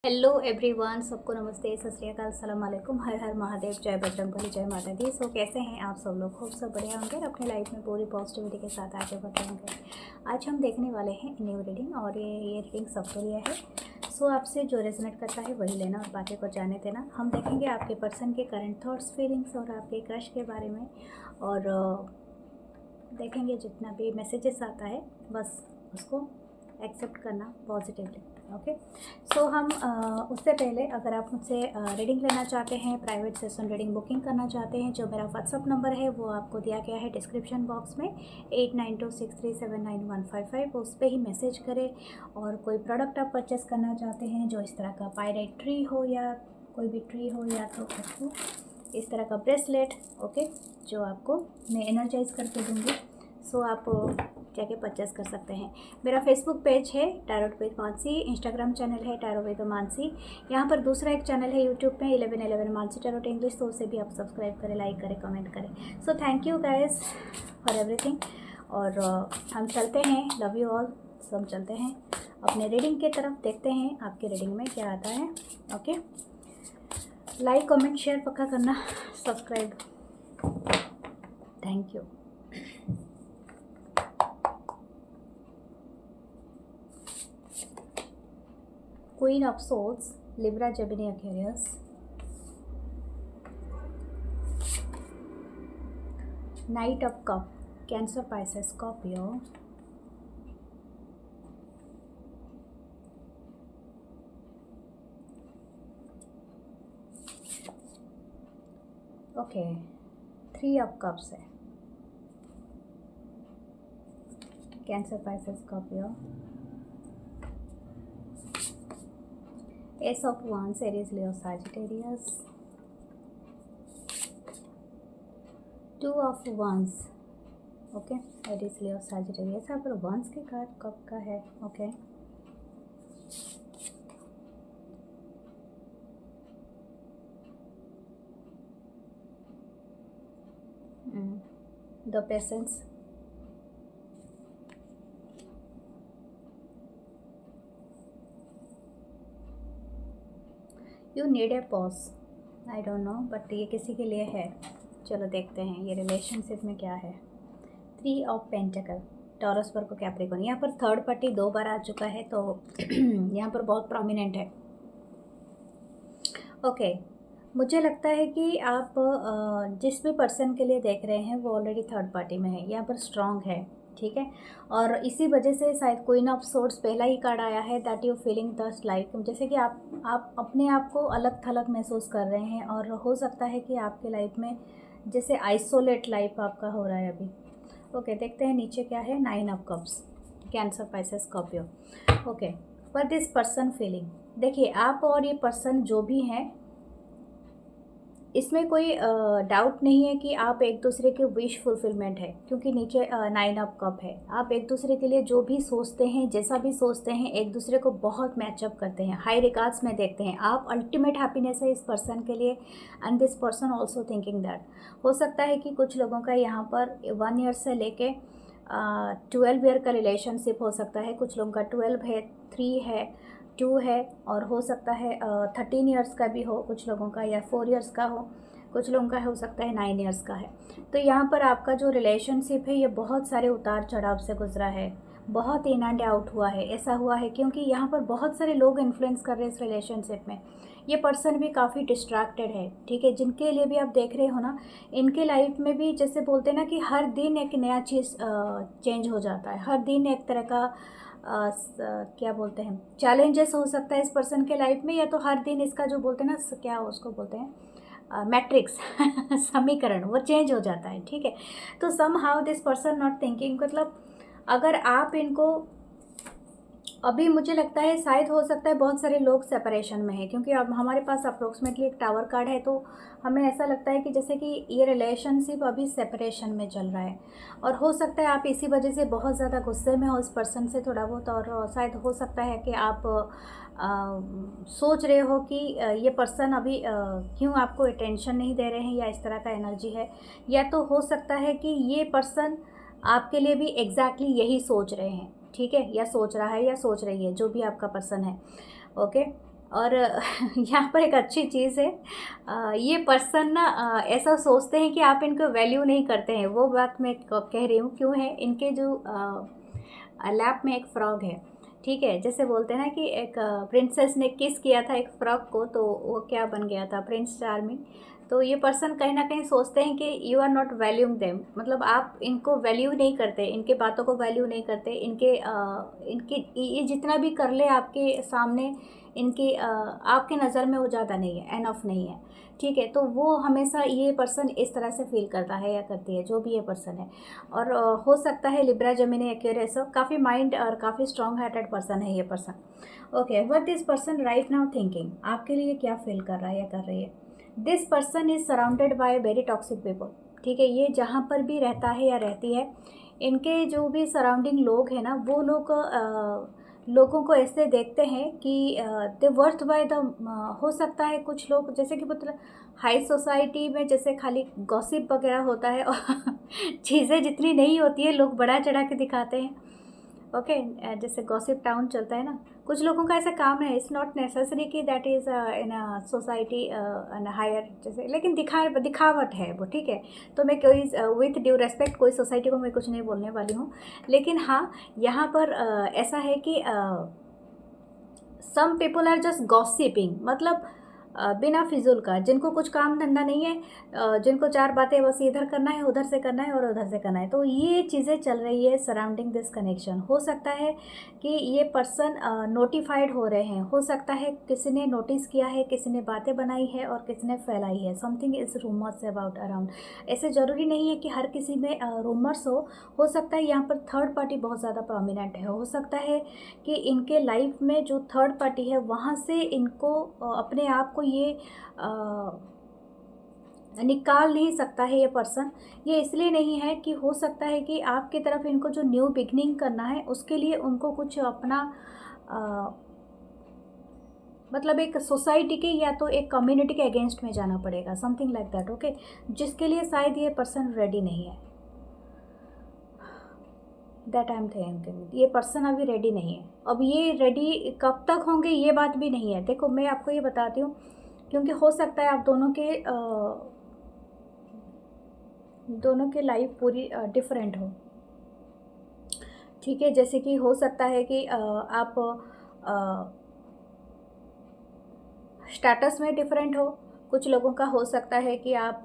Hello everyone, सबको नमस्ते, सत श्री अकाल, सलाम अलैकुम, हर हर महादेव, जय बजरंगबली, जय माता दी। सो कैसे हैं आप सब लोग? खूब सब बढ़िया होंगे और अपनी लाइफ में पूरी पॉजिटिविटी के साथ आगे बढ़ रहे होंगे। आज हम देखने वाले हैं न्यू रीडिंग और ये रीडिंग सबको लिया है। सो आपसे जो रेजोनेट करता है वही लेना और बाकी को जाने देना। हम देखेंगे आपके पर्सन के करंट थॉट्स, फीलिंग्स और आपके क्रश के बारे में, और देखेंगे जितना भी मैसेजेस आता है बस उसको एक्सेप्ट करना पॉजिटिवली। ओके, सो हम उससे पहले अगर आप मुझसे रीडिंग लेना चाहते हैं, प्राइवेट सेशन रीडिंग बुकिंग करना चाहते हैं, जो मेरा व्हाट्सअप नंबर है वो आपको दिया गया है डिस्क्रिप्शन बॉक्स में 8926379155, उस पर ही मैसेज करें। और कोई प्रोडक्ट आप परचेस करना चाहते हैं जो इस तरह का पायरेट ट्री हो या कोई भी ट्री हो, या तो आपको इस तरह का ब्रेसलेट, ओके, जो आपको मैं एनर्जाइज करके दूँगी, सो आप जाके परचेस कर सकते हैं। मेरा फेसबुक पेज है tarot with Mansi, Instagram channel है टैरो विद मानसी, यहाँ पर दूसरा एक चैनल है यूट्यूब पे 1111 मानसी टैरोट इंग्लिश, तो उसे भी आप सब्सक्राइब करें, लाइक करें, कमेंट करें। So thank you guys for everything. और हम चलते हैं, लव यू ऑल। सो हम चलते हैं अपने रीडिंग की तरफ, देखते हैं आपके रीडिंग में क्या आता है। ओके, लाइक कमेंट शेयर पक्का करना, subscribe, thank you. Queen of Swords, Libra, Gemini, Aquarius. Knight of Cup, Cancer, Pisces, Scorpio. Okay, 3 of Cups है, Cancer, Pisces, Scorpio. Ace of Wands, Aries, Leo, Sagittarius. 2 of Wands, okay, Aries, Leo, Sagittarius। यहाँ पर Wands के card कब का है? Okay, the patience, you need a pause, I don't no, but ये किसी के लिए है। चलो देखते हैं ये रिलेशनशिप में क्या है। 3 of pentacle, taurus, Virgo, Capricorn. यहाँ पर थर्ड पार्टी 2 बार आ चुका है, तो यहाँ पर बहुत प्रोमिनेंट है। ओके, मुझे लगता है कि आप जिस भी पर्सन के लिए देख रहे हैं वो ऑलरेडी थर्ड पार्टी में है, यहाँ पर स्ट्रांग है, ठीक है। और इसी वजह से शायद क्वीन ऑफ सोर्ड्स पहला ही कार्ड आया है, that you feeling dust like, जैसे कि आप अपने आप को अलग थलग महसूस कर रहे हैं, और हो सकता है कि आपके लाइफ में जैसे आइसोलेट लाइफ आपका हो रहा है अभी। ओके, देखते हैं नीचे क्या है। 9 of cups, cancer, Pisces, Scorpio. Okay, पर दिस पर्सन फीलिंग, देखिए आप और ये पर्सन जो भी हैं, इसमें कोई डाउट नहीं है कि आप एक दूसरे के विश फुलफिलमेंट है, क्योंकि नीचे 9 ऑफ कप है। आप एक दूसरे के लिए जो भी सोचते हैं, जैसा भी सोचते हैं, एक दूसरे को बहुत मैचअप करते हैं, हाई रिगार्ड्स में देखते हैं। आप अल्टीमेट हैप्पीनेस है इस पर्सन के लिए, and this person also thinking that. हो सकता है कि कुछ लोगों का यहाँ पर 1 ईयर से लेके 12 ईयर का रिलेशनशिप हो सकता है। कुछ लोगों का 12 है, 3 है, 2 है, और हो सकता है 13 ईयर्स का भी हो कुछ लोगों का, या 4 ईयर्स का हो कुछ लोगों का, हो सकता है 9 ईयर्स का है। तो यहाँ पर आपका जो रिलेशनशिप है ये बहुत सारे उतार चढ़ाव से गुजरा है, बहुत इन एंड आउट हुआ है। ऐसा हुआ है क्योंकि यहाँ पर बहुत सारे लोग इन्फ्लुएंस कर रहे हैं इस रिलेशनशिप में। ये पर्सन भी काफ़ी डिस्ट्रैक्टेड है, ठीक है। जिनके लिए भी आप देख रहे हो ना, इनके लाइफ में भी जैसे बोलते हैं ना कि हर दिन एक नया चीज़ चेंज हो जाता है, हर दिन एक तरह का क्या बोलते हैं, चैलेंजेस हो सकता है इस पर्सन के लाइफ में, या तो हर दिन इसका जो बोलते हैं ना, क्या उसको बोलते हैं, मैट्रिक्स समीकरण, वो चेंज हो जाता है, ठीक है। तो somehow this person not thinking, मतलब अगर आप इनको अभी, मुझे लगता है शायद हो सकता है बहुत सारे लोग सेपरेशन में हैं, क्योंकि अब हमारे पास अप्रोक्सीमेटली एक टावर कार्ड है, तो हमें ऐसा लगता है कि जैसे कि ये रिलेशनशिप अभी सेपरेशन में चल रहा है। और हो सकता है आप इसी वजह से बहुत ज़्यादा गुस्से में हो इस पर्सन से थोड़ा बहुत, और शायद हो सकता है कि आप सोच रहे हो कि ये पर्सन अभी क्यों आपको अटेंशन नहीं दे रहे हैं, या इस तरह का एनर्जी है। या तो हो सकता है कि ये पर्सन आपके लिए भी एग्जैक्टली यही सोच रहे हैं, ठीक है, या सोच रहा है या सोच रही है, जो भी आपका पर्सन है। ओके, और यहाँ पर एक अच्छी चीज़ है, ये पर्सन ना ऐसा सोचते हैं कि आप इनको वैल्यू नहीं करते हैं। वो बात मैं कह रही हूँ क्यों है, इनके जो लैप में एक फ्रॉग है, ठीक है। जैसे बोलते हैं ना कि एक प्रिंसेस ने किस किया था एक फ्रॉग को, तो वो क्या बन गया था, प्रिंस चार्मिंग। तो ये पर्सन कहीं ना कहीं सोचते हैं कि you are not valuing them, मतलब आप इनको वैल्यू नहीं करते, इनके बातों को वैल्यू नहीं करते, इनके ये जितना भी कर ले आपके सामने, इनकी आपके नज़र में वो ज़्यादा नहीं है, एनफ नहीं है, ठीक है। तो वो हमेशा ये पर्सन इस तरह से फील करता है या करती है, जो भी ये पर्सन है। और हो सकता है लिब्रा, जेमिनी, एक्वेरियस, काफ़ी माइंड और काफ़ी स्ट्रॉन्ग हार्टेड पर्सन है ये person. Okay, what this person right now thinking, आपके लिए क्या फील कर रहा है या कर रही है। This person is surrounded by very toxic people, ठीक है। ये जहाँ पर भी रहता है या रहती है, इनके जो भी सराउंडिंग लोग हैं ना, वो लोग लोगों को ऐसे देखते हैं कि दे वर्थ बाय द, हो सकता है कुछ लोग जैसे कि मतलब हाई सोसाइटी में जैसे खाली गॉसिप वगैरह होता है और चीज़ें जितनी नहीं होती है लोग बड़ा चढ़ा के दिखाते हैं। ओके, जैसे गॉसिप टाउन चलता है ना, कुछ लोगों का ऐसा काम है। इट्स नॉट नेसेसरी कि that is in society an higher, जैसे, लेकिन दिखावट है वो, ठीक है। तो मैं कोई विथ ड्यू रेस्पेक्ट कोई सोसाइटी को मैं कुछ नहीं बोलने वाली हूँ, लेकिन हाँ, यहाँ पर ऐसा है कि some people are just gossiping, मतलब बिना फिजूल का, जिनको कुछ काम धंधा नहीं है, जिनको चार बातें बस इधर करना है, उधर से करना है और उधर से करना है, तो ये चीज़ें चल रही है सराउंडिंग दिस कनेक्शन। हो सकता है कि ये पर्सन नोटिफाइड हो रहे हैं, हो सकता है किसी ने नोटिस किया है, किसी ने बातें बनाई है और किसी ने फैलाई है। Something is rumours about around, ऐसे ज़रूरी नहीं है कि हर किसी में रूमर्स हो सकता है यहाँ पर थर्ड पार्टी बहुत ज़्यादा प्रोमिनेंट है। हो सकता है कि इनके लाइफ में जो थर्ड पार्टी है वहाँ से इनको अपने आप को ये निकाल नहीं सकता है ये पर्सन। ये इसलिए नहीं है कि हो सकता है कि आपकी तरफ इनको जो न्यू बिगनिंग करना है उसके लिए उनको कुछ अपना मतलब एक सोसाइटी के या तो एक कम्युनिटी के अगेंस्ट में जाना पड़ेगा, समथिंग लाइक दैट, ओके, जिसके लिए शायद ये पर्सन रेडी नहीं है। दैट आई एम थिंकिंग ये पर्सन अभी रेडी नहीं है। अब ये रेडी कब तक होंगे ये बात भी नहीं है। देखो मैं आपको ये बताती हूँ, क्योंकि हो सकता है आप दोनों के लाइफ पूरी डिफरेंट हो, ठीक है। जैसे कि हो सकता है कि आप स्टेटस में डिफरेंट हो, कुछ लोगों का हो सकता है कि आप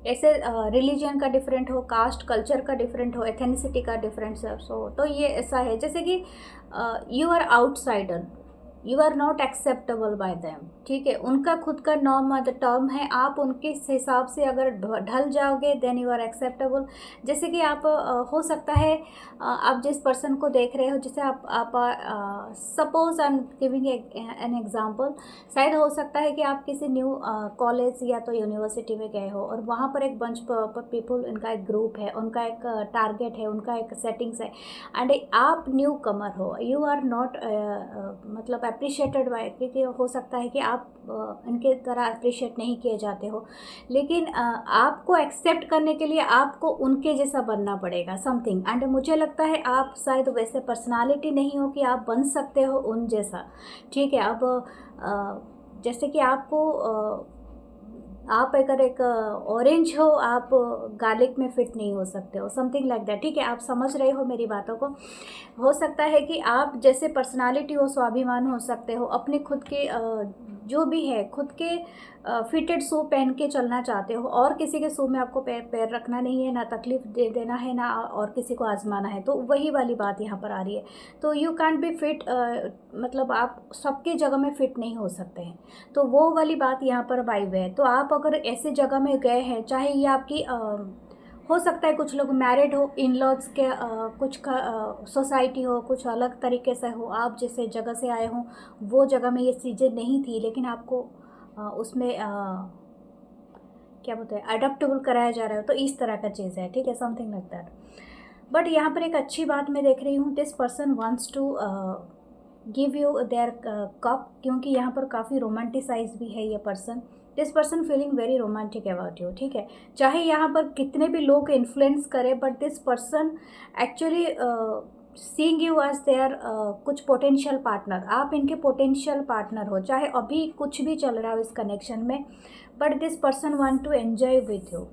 ऐसे रिलीजन का डिफरेंट हो, कास्ट कल्चर का डिफरेंट हो, एथेनिसिटी का डिफरेंस हो। तो ये ऐसा है जैसे कि you are outsider, you are not acceptable by them, ठीक है। उनका खुद का नॉर्म द टर्म है, आप उनके हिसाब से अगर ढल जाओगे देन यू आर एक्सेप्टेबल। जैसे कि आप हो सकता है आप जिस पर्सन को देख रहे हो, जैसे आप suppose I am giving an example, शायद हो सकता है कि आप किसी न्यू कॉलेज या तो यूनिवर्सिटी में गए हो और वहाँ पर एक बंच पीपल, उनका एक ग्रुप है, उनका एक टारगेट है, उनका एक सेटिंग्स है, एंड आप न्यू कमर हो, यू आर नॉट मतलब अप्रिशिएटेड बाय, क्योंकि हो सकता है कि आप इनके तरह अप्रिशिएट नहीं किए जाते हो, लेकिन आपको एक्सेप्ट करने के लिए आपको उनके जैसा बनना पड़ेगा, समथिंग। एंड मुझे लगता है आप शायद वैसे पर्सनालिटी नहीं हो कि आप बन सकते हो उन जैसा, ठीक है। अब जैसे कि आपको आप अगर एक ऑरेंज हो, आप गार्लिक में फिट नहीं हो सकते हो, समथिंग लाइक दैट, ठीक है। आप समझ रहे हो मेरी बातों को। हो सकता है कि आप जैसे पर्सनालिटी हो, स्वाभिमान हो सकते हो, अपने खुद के जो भी है खुद के फिटेड शू पहन के चलना चाहते हो, और किसी के शू में आपको पैर रखना नहीं है, ना तकलीफ दे देना है, ना और किसी को आजमाना है। तो वही वाली बात यहाँ पर आ रही है। तो यू कैंट बी फिट, मतलब आप सबकी जगह में फिट नहीं हो सकते हैं, तो वो वाली बात यहाँ पर वाइब है। तो आप अगर ऐसी जगह में गए हैं, चाहे ये आपकी हो सकता है कुछ लोग मैरिड हो, इन लॉज के कुछ का सोसाइटी हो, कुछ अलग तरीके से हो, आप जैसे जगह से आए हों वो जगह में ये चीज़ें नहीं थी, लेकिन आपको उसमें क्या बोलते हैं अडप्टेबल कराया जा रहा है, तो इस तरह का चीज़ है, ठीक है, समथिंग लाइक दैट। बट यहाँ पर एक अच्छी बात मैं देख रही हूँ, this person wants to give you their cup, क्योंकि यहाँ पर काफ़ी रोमांटिसाइज भी है ये person, this person feeling very romantic about you, ठीक है। चाहे यहाँ पर कितने भी लोग इन्फ्लुएंस करें, but this person actually seeing you as their कुछ पोटेंशियल पार्टनर। आप इनके पोटेंशियल पार्टनर हो, चाहे अभी कुछ भी चल रहा हो इस कनेक्शन में, but this person want to enjoy with you.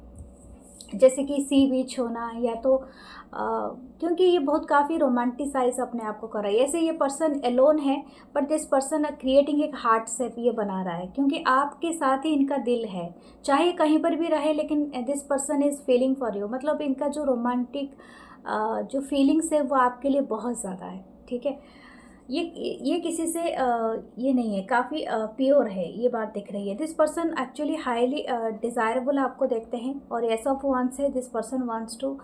जैसे कि सी बीच होना, या तो क्योंकि ये बहुत काफ़ी रोमांटिसाइज अपने आप को कर रहा है। ऐसे ये पर्सन एलोन है, बट दिस पर्सन क्रिएटिंग एक हार्ट सेप ये बना रहा है, क्योंकि आपके साथ ही इनका दिल है, चाहे कहीं पर भी रहे, लेकिन this person is feeling for you. मतलब इनका जो रोमांटिक जो फीलिंग्स है वो आपके लिए बहुत ज़्यादा है, ठीक है। ये किसी से ये नहीं है, काफ़ी प्योर है, ये बात दिख रही है। This person actually highly desirable आपको देखते हैं, और ऐसा ऑफ वांट्स है, this person wants to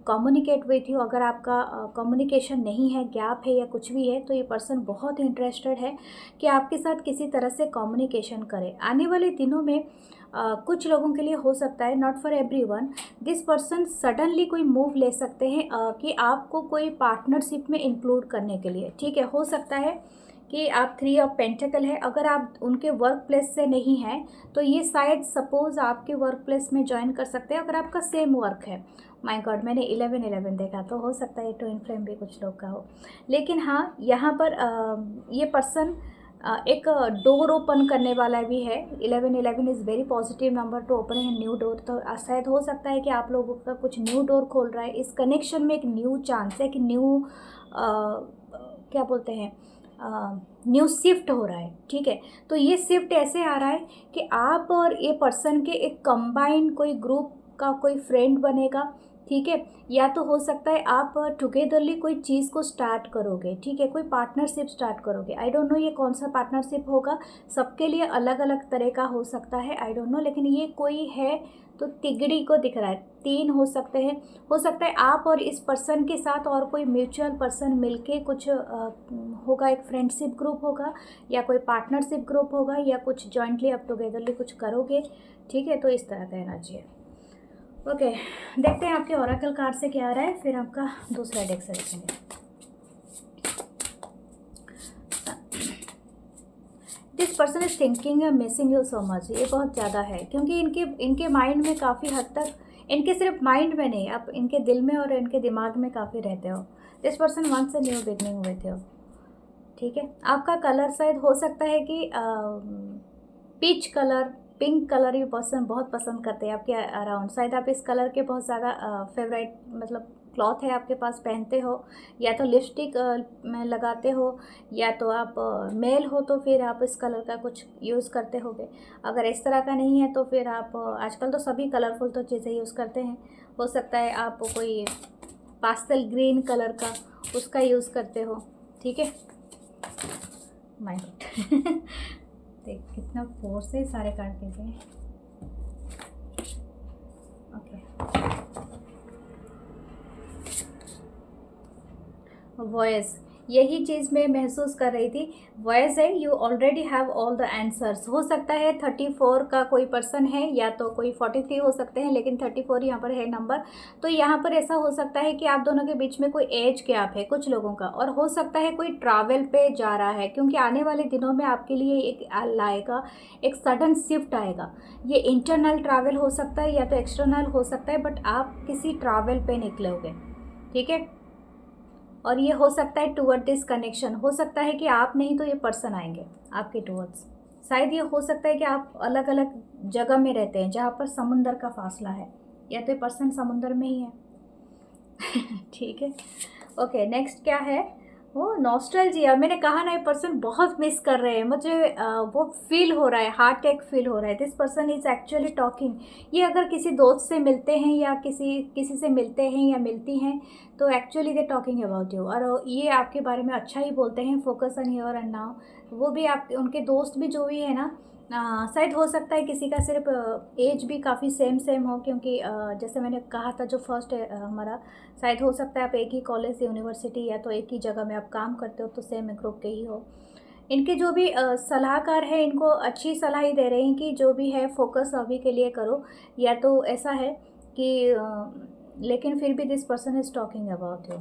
communicate with you. अगर आपका कम्युनिकेशन नहीं है, गैप है या कुछ भी है, तो ये पर्सन बहुत इंटरेस्टेड है कि आपके साथ किसी तरह से कम्युनिकेशन करे। आने वाले दिनों में कुछ लोगों के लिए हो सकता है, not for everyone, this person suddenly कोई मूव ले सकते हैं कि आपको कोई पार्टनरशिप में इंक्लूड करने के लिए, ठीक है। हो सकता है कि आप 3 ऑफ पेंटिकल है, अगर आप उनके वर्क प्लेस से नहीं हैं, तो ये शायद सपोज आपके वर्क प्लेस में ज्वाइन कर सकते हैं, अगर आपका सेम वर्क है। माय गॉड, मैंने 11-11 देखा, तो हो सकता है ट्विन फ्लेम भी कुछ लोग का हो। लेकिन हाँ, यहाँ पर ये पर्सन एक डोर ओपन करने वाला भी है। 11-11 is very positive number two open a new door. तो शायद हो सकता है कि आप लोगों का कुछ न्यू डोर खोल रहा है इस कनेक्शन में, एक न्यू चांस है, कि न्यू क्या बोलते हैं, न्यू शिफ्ट हो रहा है, ठीक है। तो ये शिफ्ट ऐसे आ रहा है कि आप और ये पर्सन के एक कंबाइन कोई ग्रुप का कोई फ्रेंड बनेगा, ठीक है। या तो हो सकता है आप टुगेदरली कोई चीज़ को स्टार्ट करोगे, ठीक है, कोई पार्टनरशिप स्टार्ट करोगे। आई डोंट नो ये कौन सा पार्टनरशिप होगा, सबके लिए अलग अलग तरह का हो सकता है, आई डोंट नो। लेकिन ये कोई है तो तिगड़ी को दिख रहा है, 3 हो सकते हैं। हो सकता है आप और इस पर्सन के साथ और कोई म्यूचुअल पर्सन मिलके कुछ होगा, एक फ्रेंडशिप ग्रुप होगा, या कोई पार्टनरशिप ग्रुप होगा, या कुछ जॉइंटली आप टुगेदरली कुछ करोगे, ठीक है। तो इस तरह का एनर्जी है। ओके, देखते हैं आपके ओरेकल कार्ड से क्या आ रहा है, फिर आपका दूसरा डेक से देखेंगे। This person is thinking missing you so much. ये बहुत ज़्यादा है, क्योंकि इनके माइंड में काफ़ी हद तक, इनके सिर्फ माइंड में नहीं, आप इनके दिल में और इनके दिमाग में काफ़ी रहते हो। This person wants a new beginning with you, ठीक है। आपका कलर शायद हो सकता है कि पीच कलर, पिंक कलर ये पर्सन बहुत पसंद करते हैं आपके अराउंड। शायद आप इस कलर के बहुत ज़्यादा फेवरेट मतलब क्लॉथ है आपके पास, पहनते हो, या तो लिपस्टिक में लगाते हो, या तो आप मेल हो तो फिर आप इस कलर का कुछ यूज़ करते होगे। अगर इस तरह का नहीं है तो फिर आप आजकल तो सभी कलरफुल तो चीज़ें यूज़ करते हैं। हो सकता है आप कोई पास्टल ग्रीन कलर का उसका यूज़ करते हो, ठीक है। माय गॉड देख कितना फोर्स है, सारे कार्ड कैसे हैं। ओके, वॉइस, यही चीज़ मैं महसूस कर रही थी। वॉइस है, you already have all the answers. हो सकता है 34 का कोई पर्सन है, या तो कोई 43 हो सकते हैं, लेकिन 34 यहाँ पर है नंबर। तो यहाँ पर ऐसा हो सकता है कि आप दोनों के बीच में कोई एज गैप है कुछ लोगों का, और हो सकता है कोई ट्रैवल पे जा रहा है, क्योंकि आने वाले दिनों में आपके लिए एक आएगा, एक सडन शिफ्ट आएगा। ये इंटरनल ट्रैवल हो सकता है या तो एक्सटर्नल हो सकता है, बट आप किसी ट्रैवल पे निकलोगे, ठीक है। और ये हो सकता है टूवर्ड दिस कनेक्शन, हो सकता है कि आप नहीं तो ये पर्सन आएंगे आपके टूवर्ड्स। शायद ये हो सकता है कि आप अलग अलग जगह में रहते हैं जहाँ पर समुंदर का फासला है, या तो ये पर्सन समुंदर में ही है ठीक है। ओके, नेक्स्ट क्या है, वो नॉस्टैल्जिया। मैंने कहा ना, ये पर्सन बहुत मिस कर रहे हैं मुझे, वो फील हो रहा है, हार्ट अटैक फील हो रहा है। This person is actually talking. ये अगर किसी दोस्त से मिलते हैं या किसी से मिलते हैं या मिलती हैं, तो actually they talking about you, और ये आपके बारे में अच्छा ही बोलते हैं। Focus on here and now. वो भी आप उनके दोस्त भी जो भी है ना, शायद हो सकता है किसी का सिर्फ एज भी काफ़ी सेम हो, क्योंकि जैसे मैंने कहा था जो फर्स्ट हमारा, शायद हो सकता है आप एक ही कॉलेज यूनिवर्सिटी या तो एक ही जगह में आप काम करते हो, तो सेम ग्रुप के ही हो। इनके जो भी सलाहकार हैं, इनको अच्छी सलाह ही दे रहे हैं कि जो भी है फोकस अभी के लिए करो, या तो ऐसा है कि लेकिन फिर भी this person is talking about you,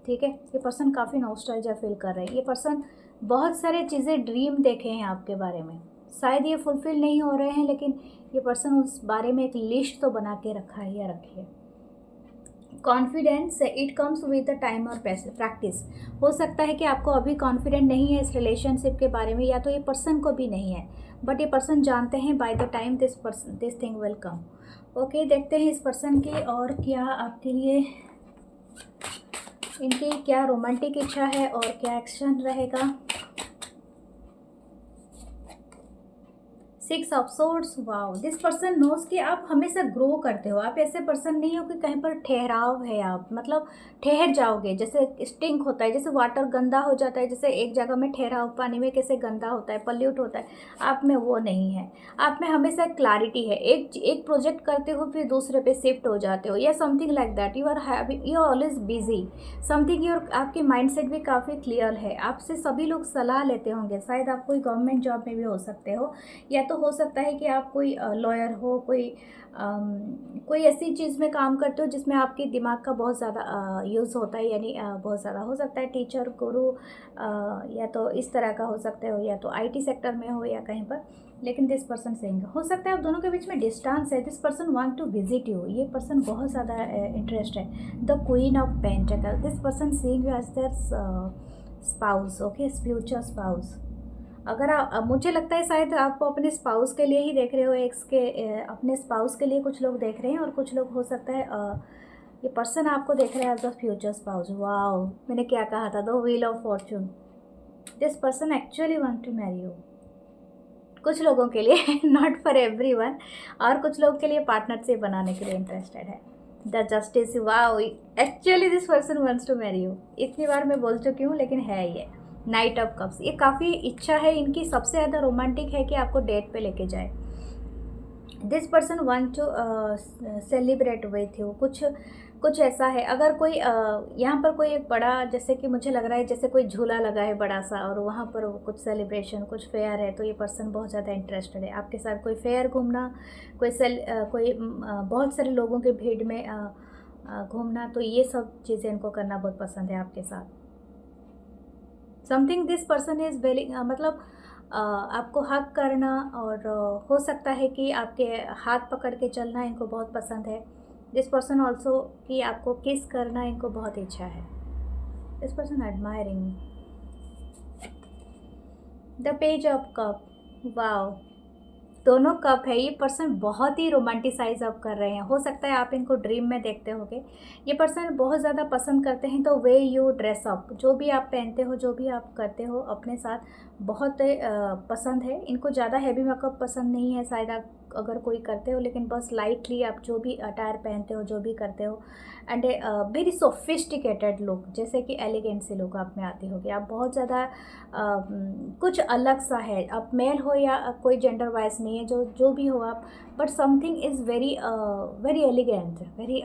ठीक है। ये पर्सन काफ़ी नॉस्टैल्जिया फील कर रहे हैं। ये पर्सन बहुत सारे चीज़ें ड्रीम देखे हैं आपके बारे में, शायद ये फुलफ़िल नहीं हो रहे हैं, लेकिन ये पर्सन उस बारे में एक लिस्ट तो बना के रखा है या रखी है। Confidence it comes with the time और प्रैक्टिस। हो सकता है कि आपको अभी कॉन्फिडेंट नहीं है इस रिलेशनशिप के बारे में, या तो ये पर्सन को भी नहीं है, बट ये पर्सन जानते हैं by the time this thing will come. Okay, देखते हैं इस पर्सन की और क्या आपके लिए इनकी क्या रोमांटिक इच्छा है और क्या एक्शन रहेगा। 6 of swords. Wow, this person knows कि आप हमेशा ग्रो करते हो। आप ऐसे पर्सन नहीं हो कि कहीं पर ठहराव है, आप मतलब ठहर जाओगे, जैसे स्टिंक होता है, जैसे वाटर गंदा हो जाता है, जैसे एक जगह में ठहराव पानी में कैसे गंदा होता है, पल्यूट होता है, आप में वो नहीं है। आप में हमेशा क्लैरिटी है। एक प्रोजेक्ट करते हो फिर दूसरे पे शिफ्ट हो जाते हो, या something like that. You are always busy something. आपकी माइंड सेट भी काफ़ी क्लियर है। आपसे सभी लोग सलाह लेते होंगे। शायद आप कोई गवर्नमेंट जॉब में भी हो सकते हो, या तो हो सकता है कि आप कोई लॉयर हो, कोई ऐसी चीज़ में काम करते हो जिसमें आपके दिमाग का बहुत ज़्यादा यूज़ होता है, यानी बहुत ज़्यादा हो सकता है टीचर, गुरु, या तो इस तरह का हो सकते हो, या तो आईटी सेक्टर में हो या कहीं पर। लेकिन दिस पर्सन सेइंग हो सकता है आप दोनों के बीच में डिस्टेंस है। This person want to visit you. ये पर्सन बहुत ज़्यादा इंटरेस्ट है। The queen of pentacle. This person saying you as their spouse. Okay, future spouse. अगर मुझे लगता है शायद आप अपने स्पाउस के लिए ही देख रहे हो, एक्स के अपने स्पाउस के लिए कुछ लोग देख रहे हैं, और कुछ लोग हो सकता है ये पर्सन आपको देख रहे हैं as a future spouse. Wow, मैंने क्या कहा था, the wheel of fortune. This person actually want to marry you. कुछ लोगों के लिए, नॉट फॉर एवरीवन, और कुछ लोगों के लिए पार्टनरशिप बनाने के लिए इंटरेस्टेड है। The justice. Wow, actually this person wants to marry you. इतनी बार मैं बोल चुकी हूँ, लेकिन है ये नाइट ऑफ कप्स। ये काफ़ी इच्छा है इनकी, सबसे ज़्यादा रोमांटिक है कि आपको डेट पे लेके जाए। This person want to celebrate with you. कुछ ऐसा है। अगर कोई यहाँ पर कोई एक बड़ा, जैसे कि मुझे लग रहा है जैसे कोई झूला लगा है बड़ा सा, और वहाँ पर कुछ सेलिब्रेशन, कुछ फेयर है, तो ये पर्सन बहुत ज़्यादा इंटरेस्टेड है आपके साथ। कोई फेयर घूमना, कोई बहुत सारे लोगों के भीड़ में घूमना, तो ये सब चीज़ें इनको करना बहुत पसंद है आपके साथ। Something this person is very, मतलब आपको हक करना, और हो सकता है कि आपके हाथ पकड़ के चलना इनको बहुत पसंद है। दिस पर्सन ऑल्सो कि आपको किस करना इनको बहुत इच्छा है। This person admiring the page of cup. Wow, दोनों कप है। ये पर्सन बहुत ही रोमांटिसाइज आप कर रहे हैं। हो सकता है आप इनको ड्रीम में देखते होगे। ये पर्सन बहुत ज़्यादा पसंद करते हैं तो वे यू ड्रेस अप, जो भी आप पहनते हो, जो भी आप करते हो अपने साथ, बहुत पसंद है इनको। ज़्यादा हैवी मेकअप पसंद नहीं है शायद आप अगर कोई करते हो, लेकिन बस लाइटली आप जो भी अटायर पहनते हो, जो भी करते हो, एंड वेरी सोफिस्टिकेटेड लुक, जैसे कि एलिगेंट सी लुक आप में आती होगी। आप बहुत ज़्यादा कुछ अलग सा है। आप मेल हो या कोई जेंडर वाइज नहीं है, जो भी हो आप, but something is very very elegant, very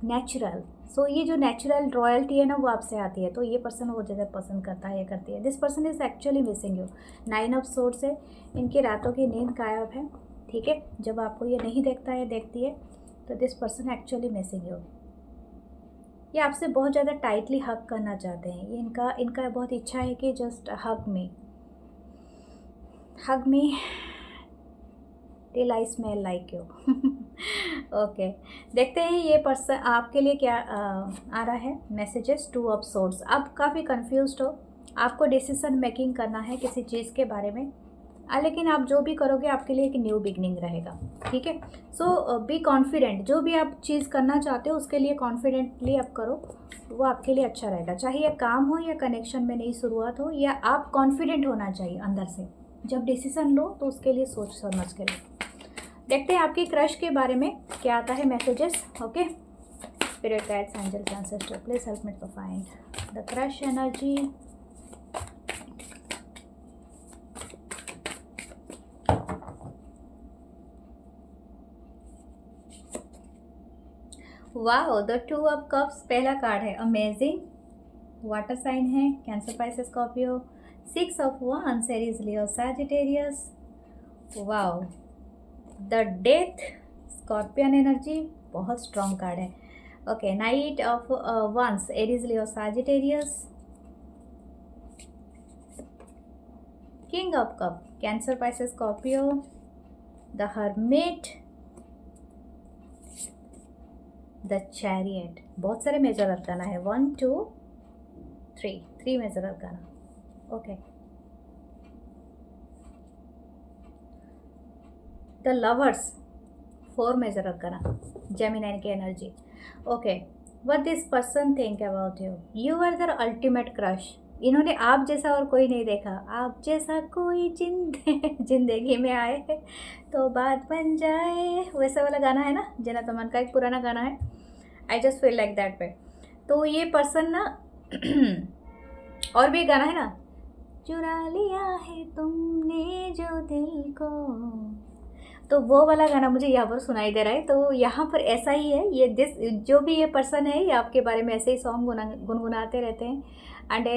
natural. So ये जो नेचुरल रॉयल्टी है ना, वो आपसे आती है, तो ये पर्सन वो ज़्यादा पसंद करता है या करती है। This person is actually missing you. 9 of swords है। इनकी रातों की नींद गायब है, ठीक है। जब आपको ये नहीं देखता है, देखती है, तो this person actually missing you. ये आपसे बहुत ज़्यादा टाइटली हग करना चाहते हैं। ये इनका बहुत इच्छा है कि just hug me till I smell like you. Okay, देखते हैं ये पर्सन आपके लिए क्या आ रहा है मैसेजेस। 2 of swords. आप काफ़ी कंफ्यूज्ड हो, आपको डिसीजन मेकिंग करना है किसी चीज़ के बारे में, लेकिन आप जो भी करोगे आपके लिए एक न्यू बिगनिंग रहेगा, ठीक है। सो बी कॉन्फिडेंट। जो भी आप चीज़ करना चाहते हो उसके लिए कॉन्फिडेंटली आप करो, वो आपके लिए अच्छा रहेगा। चाहे ये काम हो या कनेक्शन में नई शुरुआत हो, या आप कॉन्फिडेंट होना चाहिए अंदर से। जब डिसीजन लो तो उसके लिए सोच समझ के लो। देखते हैं आपके क्रश के बारे में क्या आता है messages. Okay, spirit guides, angels, ancestor, please help me to find the crush energy. Wow, the 2 of cups पहला कार्ड है, अमेजिंग। वाटर साइन है, Cancer, Pisces, Scorpio. 6 of wands, Aries, Leo, Sagittarius. Wow, the death, scorpion energy, बहुत strong card है। Okay, knight of wands, Aries, Leo, Sagittarius. King of cup, Cancer, Pisces, Scorpio, the hermit, the chariot. बहुत सारे major arcana है, 1 2 3 major arcana. Okay, the lovers, 4 major arcana, Gemini की energy. Okay, what this person think about you, you are the ultimate crush. इन्होंने आप जैसा और कोई नहीं देखा, आप जैसा कोई जिंदगी में आए तो बात बन जाए, वैसा वाला गाना है ना, जना तमन का एक पुराना गाना है, I just feel like that पे। तो ये पर्सन ना और भी गाना है ना, चुरा लिया है तुमने जो दिल को, तो वो वाला गाना मुझे यहाँ पर सुनाई दे रहा है। तो यहाँ पर ऐसा ही है, ये जो भी ये पर्सन है, ये आपके बारे में ऐसे ही सॉन्ग गुनगुनाते रहते हैं। एंड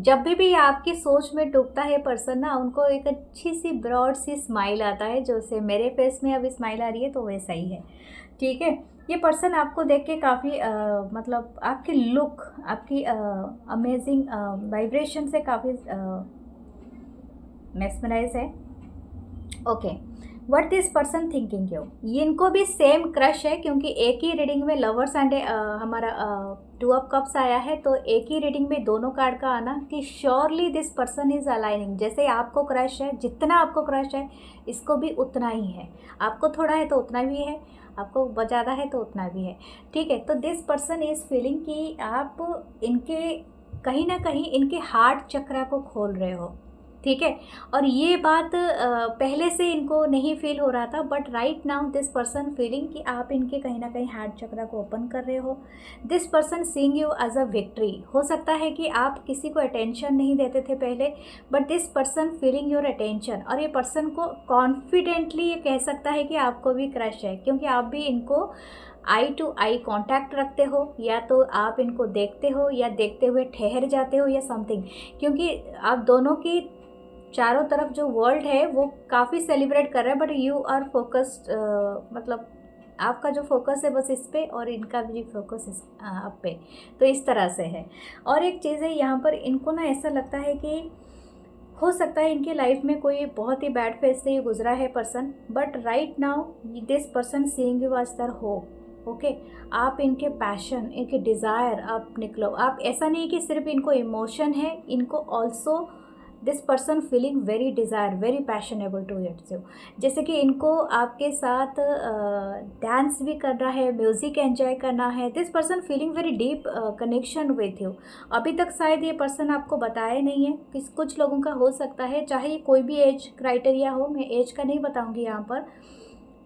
जब भी आपकी सोच में डूबता है पर्सन ना, उनको एक अच्छी सी ब्रॉड सी स्माइल आता है, जो से मेरे फेस में अभी स्माइल आ रही है, तो वैसा ही है। ठीक है, ये पर्सन आपको देख के काफ़ी मतलब आपकी लुक, आपकी अमेजिंग वाइब्रेशन से काफ़ी मेस्मराइज है। Okay, what this person thinking you, इनको भी सेम क्रश है, क्योंकि एक ही रीडिंग में लवर्स एंड हमारा 2 ऑफ कप्स आया है, तो एक ही रीडिंग में दोनों कार्ड का आना कि surely this person is aligning. जैसे आपको क्रश है, जितना आपको क्रश है, इसको भी उतना ही है। आपको थोड़ा है तो उतना भी है, आपको ज़्यादा है तो उतना भी है। ठीक है, तो दिस पर्सन इज़ फीलिंग कि आप इनके कहीं ना कहीं इनके हार्ट चक्रा को खोल रहे हो। ठीक है, और ये बात पहले से इनको नहीं फील हो रहा था, but right now this person feeling कि आप इनके कहीं ना कहीं हार्ट चक्रा को ओपन कर रहे हो। This person seeing you as a victory. हो सकता है कि आप किसी को अटेंशन नहीं देते थे पहले, but this person feeling your attention, और ये पर्सन को कॉन्फिडेंटली ये कह सकता है कि आपको भी क्रश है, क्योंकि आप भी इनको आई टू आई कांटेक्ट रखते हो, या तो आप इनको देखते हो या देखते हुए ठहर जाते हो या समथिंग, क्योंकि आप दोनों की चारों तरफ जो वर्ल्ड है वो काफ़ी सेलिब्रेट कर रहा है, बट यू आर फोकस्ड, मतलब आपका जो फोकस है बस इस पे, और इनका भी फोकस इस आप पे, तो इस तरह से है। और एक चीज़ है यहाँ पर, इनको ना ऐसा लगता है कि हो सकता है इनकी लाइफ में कोई बहुत ही बैड फेज से ये गुजरा है person, but right now this person seeing you as their hope. Okay, आप इनके पैशन, इनके डिज़ायर, आप निकलो। आप ऐसा नहीं कि सिर्फ इनको इमोशन है, इनको also this person feeling very desire, very passionate to it's you. जैसे कि इनको आपके साथ डांस भी करना है, म्यूज़िक एंजॉय करना है। This person feeling very deep connection with you. अभी तक शायद ये पर्सन आपको बताया नहीं है, कुछ लोगों का हो सकता है, चाहे कोई भी एज क्राइटेरिया हो, मैं एज का नहीं बताऊँगी यहाँ पर,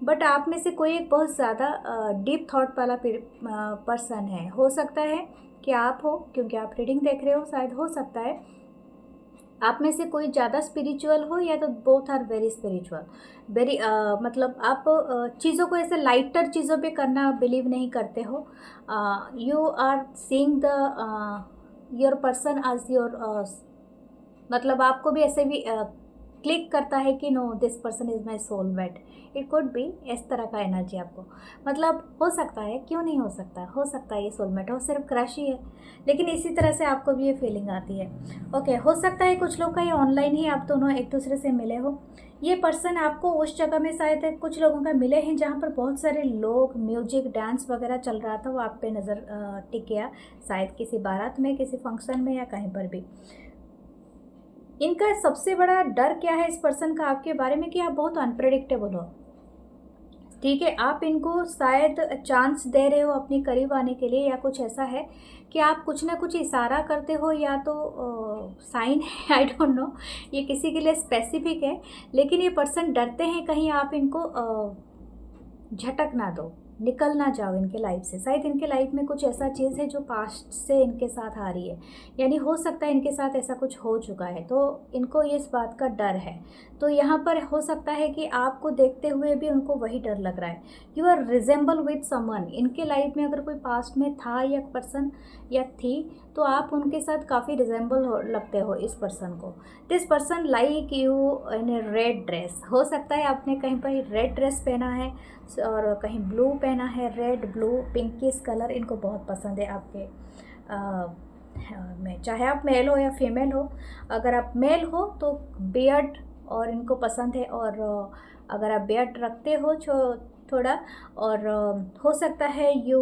बट आप में से कोई एक बहुत ज़्यादा डीप थॉट वाला पर्सन है। हो सकता है कि आप हो, क्योंकि आप रीडिंग देख रहे हो, शायद हो सकता है आप में से कोई ज़्यादा स्पिरिचुअल हो, या तो both are very spiritual, very मतलब आप चीज़ों को ऐसे लाइटर चीज़ों पे करना बिलीव नहीं करते हो। You are seeing the your person as your, मतलब आपको भी ऐसे भी क्लिक करता है कि no this person is my soulmate. It could be इस तरह का एनर्जी आपको, मतलब हो सकता है, क्यों नहीं हो सकता है ये सोलमेट हो, सिर्फ क्रश ही है, लेकिन इसी तरह से आपको भी ये फीलिंग आती है। ओके, हो सकता है कुछ लोग का ये ऑनलाइन ही आप दोनों एक दूसरे से मिले हो। ये पर्सन आपको उस जगह में शायद कुछ लोगों का मिले हैं जहाँ पर बहुत सारे लोग, म्यूजिक, डांस वगैरह चल रहा था, वो आप पे नज़र टिक गया, शायद किसी बारात में, किसी फंक्शन में, या कहीं पर भी। इनका सबसे बड़ा डर क्या है इस पर्सन का आपके बारे में, कि आप बहुत अनप्रेडिक्टेबल हो। ठीक है, आप इनको शायद चांस दे रहे हो अपने करीब आने के लिए, या कुछ ऐसा है कि आप कुछ ना कुछ इशारा करते हो, या तो साइन है, आई डोंट नो, ये किसी के लिए स्पेसिफिक है, लेकिन ये पर्सन डरते हैं कहीं आप इनको झटक ना दो, निकल ना जाओ इनके लाइफ से। शायद इनके लाइफ में कुछ ऐसा चीज़ है जो पास्ट से इनके साथ आ रही है, यानी हो सकता है इनके साथ ऐसा कुछ हो चुका है, तो इनको इस बात का डर है। तो यहाँ पर हो सकता है कि आपको देखते हुए भी उनको वही डर लग रहा है। You are resemble with someone, इनके लाइफ में अगर कोई पास्ट में था या पर्सन या थी, तो आप उनके साथ काफ़ी रिजेंबल लगते हो इस पर्सन को। This person like you in A red dress. हो सकता है आपने कहीं पर रेड ड्रेस पहना है और कहीं ब्लू पहना है, रेड, ब्लू, पिंकिश कलर इनको बहुत पसंद है आपके में, चाहे आप मेल हो या फीमेल हो। अगर आप मेल हो तो बियर्ड और इनको पसंद है, और अगर आप बियर्ड रखते हो थोड़ा, और हो सकता है you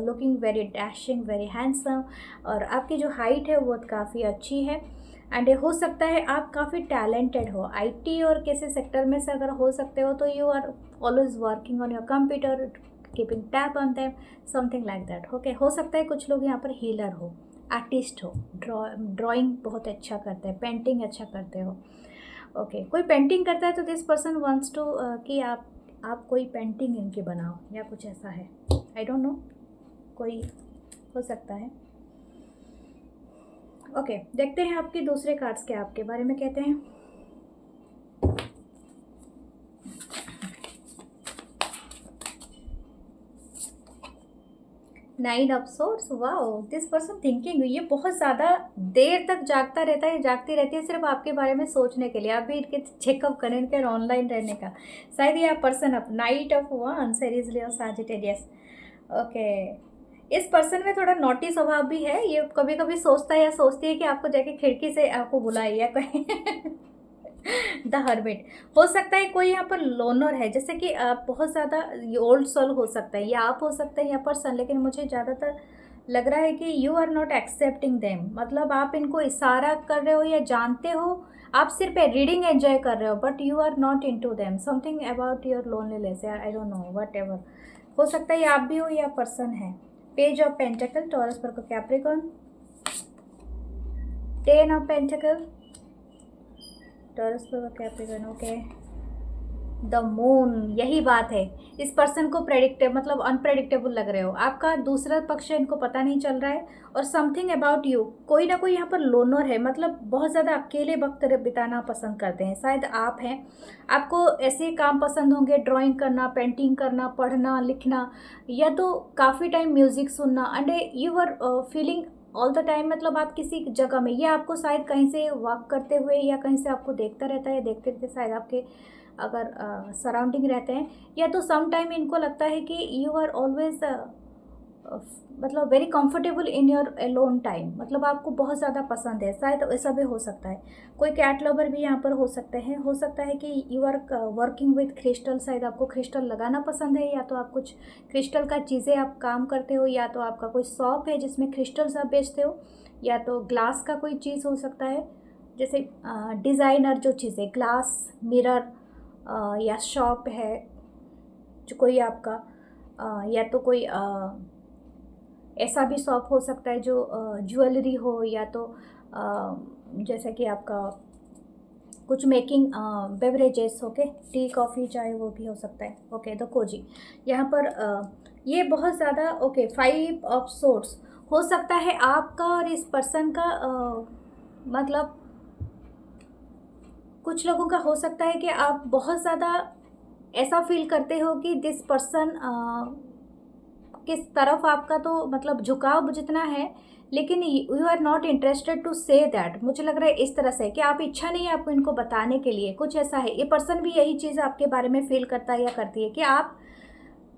looking very dashing, very handsome, और आपकी जो हाइट है वो काफ़ी अच्छी है। एंड हो सकता है आप काफ़ी टैलेंटेड हो, आईटी और किसी सेक्टर में से अगर हो सकते हो, तो you are always working on your computer, keeping tap on them, something like that. Okay, हो सकता है कुछ लोग यहाँ पर हीलर हो, आर्टिस्ट हो, ड्राइंग बहुत अच्छा करते हैं, पेंटिंग अच्छा करते हो। ओके, कोई पेंटिंग करता है तो दिस पर्सन वांट्स टू कि आप कोई पेंटिंग इनकी बनाओ या कुछ ऐसा है, आई डोंट नो, कोई हो सकता है। ओके, देखते हैं आपके दूसरे कार्ड्स क्या आपके बारे में कहते हैं। Nine of swords, wow, this person thinking, ये बहुत ज़्यादा देर तक जागता रहता है, जागती रहती है सिर्फ आपके बारे में सोचने के लिए। आप भी इनके चेकअप करें, इनके ऑनलाइन रहने का। शायद ये person up night of wands, Aries, Leo, Sagittarius. Okay, इस पर्सन में थोड़ा नॉटी स्वभाव भी है। ये कभी कभी सोचता है या सोचती है कि आपको जाके खिड़की से आपको बुलाए या कोई द हर्मिट। हो सकता है कोई यहाँ पर लोनर है, जैसे कि बहुत ज़्यादा ओल्ड सोल हो सकता है, या आप हो सकते हैं या पर्सन, लेकिन मुझे ज़्यादातर लग रहा है कि you are not accepting them. मतलब आप इनको इशारा कर रहे हो या जानते हो, आप सिर्फ रीडिंग एंजॉय कर रहे हो, but you are not into them. Something about your loneliness, I don't know, whatever. हो सकता है आप भी हो या पर्सन है। पेज ऑफ पेंटिकल, टॉरस पर Capricorn, ten of pentacle, Taurus पर कैप्रिकॉर्न। ओके, द मून, यही बात है। इस पर्सन को मतलब अनप्रेडिक्टेबल लग रहे हो, आपका दूसरा पक्ष इनको पता नहीं चल रहा है, और समथिंग अबाउट यू, कोई ना कोई यहाँ पर लोनर है, मतलब बहुत ज़्यादा अकेले वक्त बिताना पसंद करते हैं। शायद आप हैं, आपको ऐसे काम पसंद होंगे, ड्राइंग करना, पेंटिंग करना, पढ़ना, लिखना, या तो काफ़ी टाइम म्यूज़िक सुनना, and you are feeling all the time, मतलब आप किसी जगह में, या आपको शायद कहीं से वॉक करते हुए या कहीं से आपको देखता रहता है, देखते रहते शायद आपके अगर सराउंडिंग रहते हैं, या तो सम टाइम इनको लगता है कि यू आर ऑलवेज मतलब very comfortable in your alone time, मतलब आपको बहुत ज़्यादा पसंद है। शायद ऐसा भी हो सकता है। कोई कैट लवर भी यहाँ पर हो सकते हैं। हो सकता है कि you are working with crystal, शायद आपको क्रिस्टल लगाना पसंद है, या तो आप कुछ क्रिस्टल का चीज़ें आप काम करते हो, या तो आपका कोई शॉप है जिसमें क्रिस्टल्स आप बेचते हो, या तो ग्लास का कोई चीज़ हो सकता है, जैसे डिज़ाइनर जो चीज़ें, ग्लास, मिरर, या शॉप है जो कोई आपका, या तो कोई ऐसा भी शॉप हो सकता है जो ज्वेलरी हो, या तो जैसे कि आपका कुछ making beverages, okay, T, coffee, चाय, वो भी हो सकता है। ओके, द कोजी यहाँ पर ये बहुत ज़्यादा, ओके, 5 ऑफ सोर्ड्स, हो सकता है आपका और इस पर्सन का मतलब कुछ लोगों का हो सकता है कि आप बहुत ज़्यादा ऐसा फील करते हो कि दिस पर्सन किस तरफ आपका तो मतलब झुकाव जितना है, लेकिन you are not interested to say that. मुझे लग रहा है इस तरह से कि आप इच्छा नहीं है आपको इनको बताने के लिए, कुछ ऐसा है। ये पर्सन भी यही चीज़ आपके बारे में फील करता है या करती है कि आप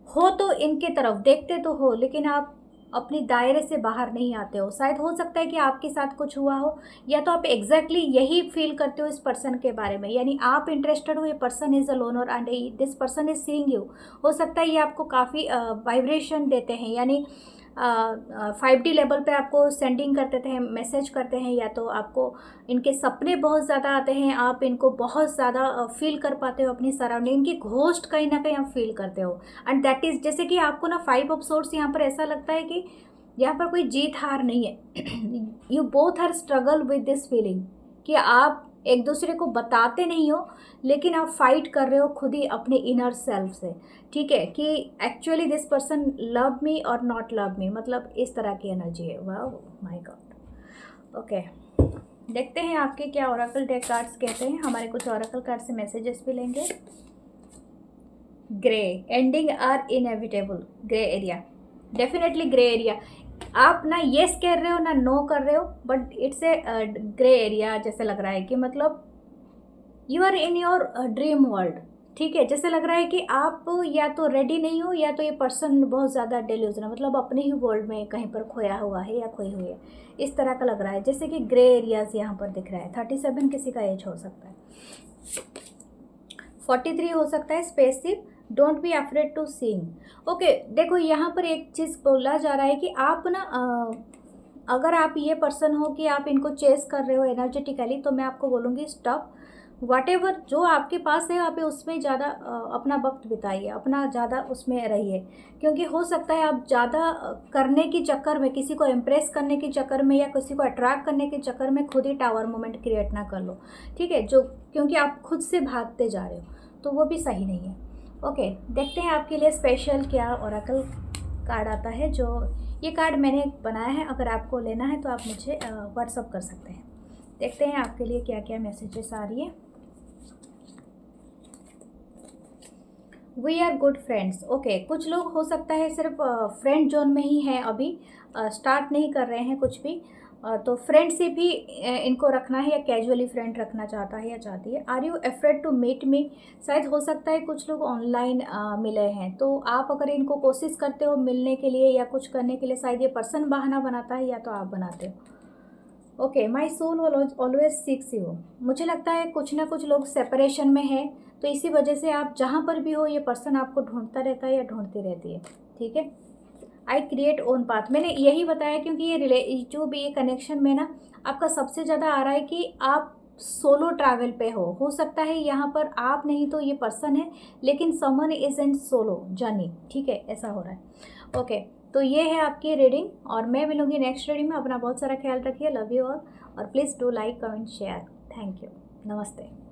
हो तो इनके तरफ देखते तो हो, लेकिन आप अपनी दायरे से बाहर नहीं आते हो। शायद हो सकता है कि आपके साथ कुछ हुआ हो, या तो आप एग्जैक्टली यही फील करते हो इस पर्सन के बारे में, यानी आप इंटरेस्टेड हो, ये person is a loner and this person is seeing you. हो सकता है ये आपको काफ़ी वाइब्रेशन देते हैं, यानी 5D लेवल पे आपको सेंडिंग करते थे, मैसेज करते हैं, या तो आपको इनके सपने बहुत ज़्यादा आते हैं, आप इनको बहुत ज़्यादा फील कर पाते हो अपनी सराउंडिंग, इनकी घोस्ट कहीं ना कहीं आप फील करते हो। एंड दैट इज़, जैसे कि आपको ना 5 ऑफ सोर्ड्स यहाँ पर ऐसा लगता है कि यहाँ पर कोई जीत हार नहीं है। You both are struggle with this feeling, कि आप एक दूसरे को बताते नहीं हो, लेकिन आप फाइट कर रहे हो खुद ही अपने इनर सेल्फ से, ठीक है, कि actually this person love me और नॉट लव मी, मतलब इस तरह की एनर्जी है। वाह, माय गॉड। ओके, देखते हैं आपके क्या ओरेकल डेक कार्ड्स कहते हैं। हमारे कुछ ओरेकल कार्ड से मैसेजेस भी लेंगे। Grey, ending are inevitable, grey area, definitely grey area. आप ना येस कह रहे हो ना नो कर रहे हो, but it's a grey area जैसे लग रहा है कि मतलब you are in your dream world, ठीक है, जैसे लग रहा है कि आप या तो रेडी नहीं हो या तो ये पर्सन बहुत ज़्यादा डेल्यूजन है, मतलब अपने ही वर्ल्ड में कहीं पर खोया हुआ है या खोई हुई है, इस तरह का लग रहा है। जैसे कि ग्रे एरियाज यहाँ पर दिख रहा है। 37 किसी का एज हो सकता है, 43 हो सकता है। Specific, don't be afraid to seeing. Okay, देखो यहाँ पर एक चीज़ बोला जा रहा है कि आप ना अगर आप ये पर्सन हो कि आप इनको चेस कर रहे हो एनर्जेटिकली, तो मैं आपको बोलूँगी स्टॉप। वॉटेवर जो आपके पास है आप उसमें ज़्यादा अपना वक्त बिताइए, अपना ज़्यादा उसमें रहिए, क्योंकि हो सकता है आप ज़्यादा करने के चक्कर में, किसी को इम्प्रेस करने के चक्कर में या किसी को अट्रैक्ट करने के चक्कर में खुद ही टावर मोमेंट क्रिएट ना कर लो, ठीक है, जो क्योंकि आप खुद से भागते जा रहे हो, तो वो भी सही नहीं है। ओके, देखते हैं आपके लिए स्पेशल क्या ओरेकल कार्ड आता है। जो ये कार्ड मैंने बनाया है, अगर आपको लेना है तो आप मुझे व्हाट्सअप कर सकते हैं। देखते हैं आपके लिए क्या क्या मैसेजेस आ रही है। We are good friends. Okay, कुछ लोग हो सकता है सिर्फ फ्रेंड जोन में ही हैं, अभी स्टार्ट नहीं कर रहे हैं कुछ भी, तो फ्रेंडशिप ही इनको रखना है या कैजुअली फ्रेंड रखना चाहता है या चाहती है। Are you afraid to meet me. शायद हो सकता है कुछ लोग ऑनलाइन मिले हैं, तो आप अगर इनको कोशिश करते हो मिलने के लिए या कुछ करने के लिए, शायद ये पर्सन बहाना बनाता है या तो आप बनाते हो। Okay, my soul always seeks you. मुझे लगता है कुछ ना कुछ लोग सेपरेशन में हैं, तो इसी वजह से आप जहाँ पर भी हो ये पर्सन आपको ढूंढता रहता है या ढूंढती रहती है, ठीक है। आई क्रिएट ओन पाथ, मैंने यही बताया क्योंकि ये जो भी ये कनेक्शन में ना आपका सबसे ज़्यादा आ रहा है कि आप सोलो ट्रैवल पे हो सकता है यहाँ पर आप नहीं तो ये पर्सन है, लेकिन someone is in solo journey, ठीक है, ऐसा हो रहा है। ओके, तो ये है आपकी रीडिंग और मैं मिलूंगी नेक्स्ट रीडिंग में। अपना बहुत सारा ख्याल रखिए, लव यू ऑल, और please do like comment share. Thank you, नमस्ते।